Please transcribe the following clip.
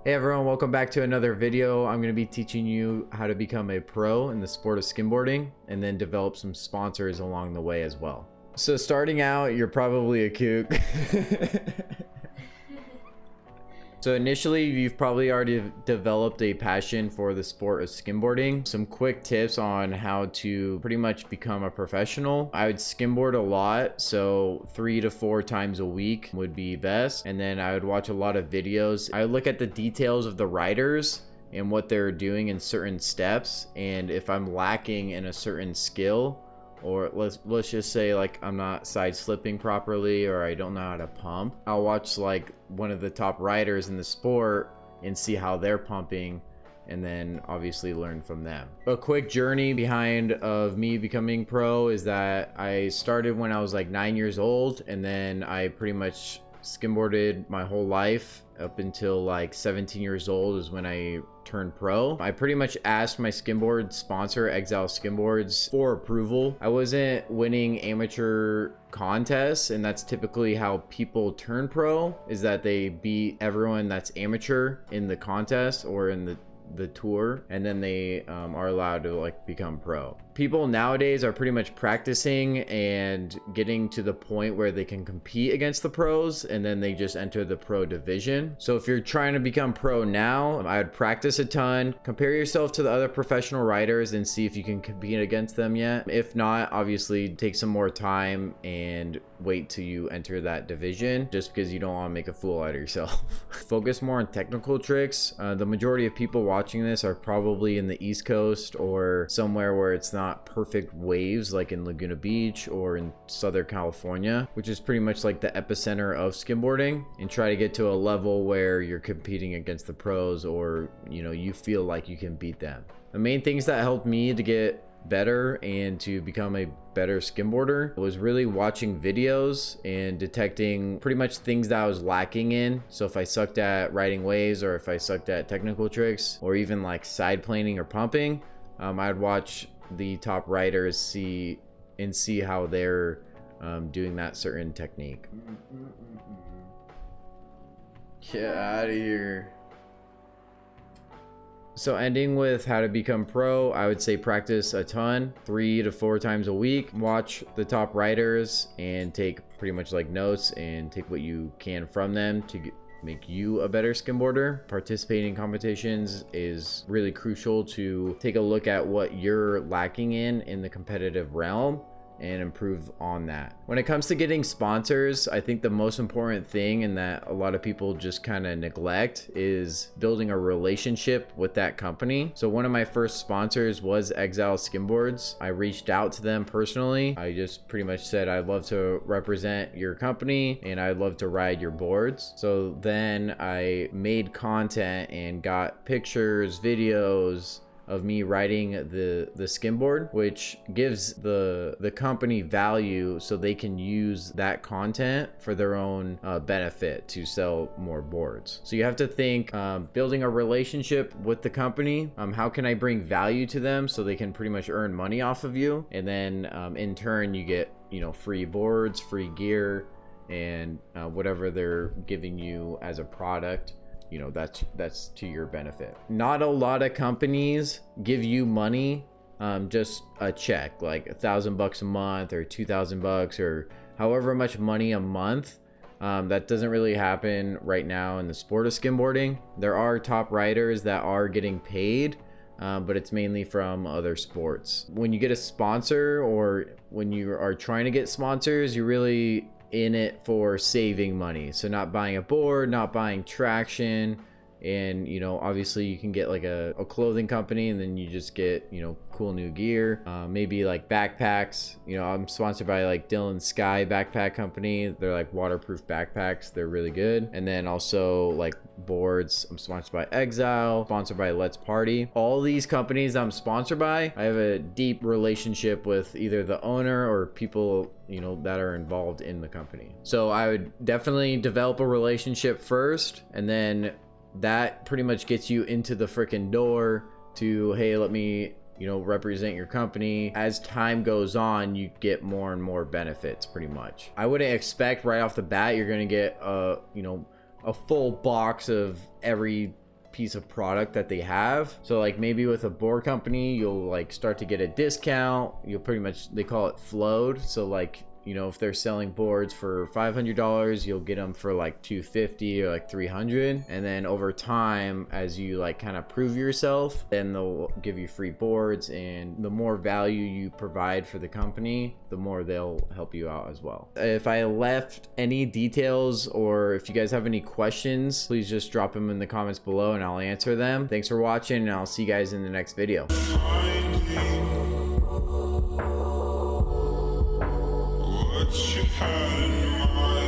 Hey everyone, welcome back to another video. I'm going to be teaching you how to become a pro in the sport of skimboarding and then develop some sponsors along the way as well. So starting out, you're probably a kook. So initially, you've probably already developed a passion for the sport of skimboarding. Some quick tips on how to pretty much become a professional. I would skimboard a lot, so 3 to 4 times a week would be best. And then I would watch a lot of videos. I would look at the details of the riders and what they're doing in certain steps. And if I'm lacking in a certain skill, or let's just say like I'm not side slipping properly or I don't know how to pump, I'll watch like one of the top riders in the sport and see how they're pumping and then obviously learn from them. A quick journey behind of me becoming pro is that I started when I was like 9 years old, and then I pretty much skimboarded my whole life up until like 17 years old is when I turned pro. I pretty much asked my skimboard sponsor, Exile Skimboards, for approval. I wasn't winning amateur contests, and that's typically how people turn pro, is that they beat everyone that's amateur in the contest or in the tour, and then they are allowed to like become pro. People nowadays are pretty much practicing and getting to the point where they can compete against the pros, and then they just enter the pro division. So if you're trying to become pro now, I would practice a ton, compare yourself to the other professional riders and see if you can compete against them yet. If not, obviously take some more time and wait till you enter that division, just because you don't want to make a fool out of yourself. Focus more on technical tricks. The majority of people watching this are probably in the East Coast or somewhere where it's not perfect waves, like in Laguna Beach or in Southern California, which is pretty much like the epicenter of skimboarding, and try to get to a level where you're competing against the pros, or you feel like you can beat them. The main things that helped me to get better and to become a better skimboarder was really watching videos and detecting pretty much things that I was lacking in. So if I sucked at riding waves, or if I sucked at technical tricks, or even like side planing or pumping, I'd watch the top riders see how they're doing that certain technique. Get out of here. So ending with how to become pro, I would say practice a ton, 3 to 4 times a week. Watch the top riders and take pretty much like notes and take what you can from them to make you a better skimboarder. Participating in competitions is really crucial to take a look at what you're lacking in the competitive realm and improve on that. When it comes to getting sponsors, I think the most important thing, and that a lot of people just kind of neglect, is building a relationship with that company. So one of my first sponsors was Exile Skimboards. I reached out to them personally. I just pretty much said, I'd love to represent your company and I'd love to ride your boards. So then I made content and got pictures, videos of me riding the skimboard, which gives the company value, so they can use that content for their own benefit to sell more boards. So you have to think building a relationship with the company. How can I bring value to them so they can pretty much earn money off of you? And then in turn you get free boards, free gear, and whatever they're giving you as a product, that's to your benefit. Not a lot of companies give you money, just a check, like $1,000 a month or $2,000 or however much money a month. That doesn't really happen right now in the sport of skimboarding. There are top riders that are getting paid, but it's mainly from other sports. When you get a sponsor, or when you are trying to get sponsors, you're really in it for saving money. So not buying a board, not buying traction, and obviously you can get like a clothing company, and then you just get cool new gear, maybe like backpacks. I'm sponsored by like Dylan Sky backpack company. They're like waterproof backpacks, they're really good. And then also like boards, I'm sponsored by Exile, sponsored by Let's Party. All these companies I'm sponsored by, I have a deep relationship with either the owner or people that are involved in the company. So I would definitely develop a relationship first, and then that pretty much gets you into the freaking door to, hey, let me represent your company. As time goes on, you get more and more benefits pretty much. I wouldn't expect right off the bat you're going to get a full box of every piece of product that they have. So like maybe with a board company, you'll like start to get a discount. You'll pretty much, they call it flowed. So like, you know, if they're selling boards for $500, you'll get them for like $250 or like $300. And then over time, as you like kind of prove yourself, then they'll give you free boards. And the more value you provide for the company, the more they'll help you out as well. If I left any details or if you guys have any questions, please just drop them in the comments below and I'll answer them. Thanks for watching, and I'll see you guys in the next video. What you had in mind.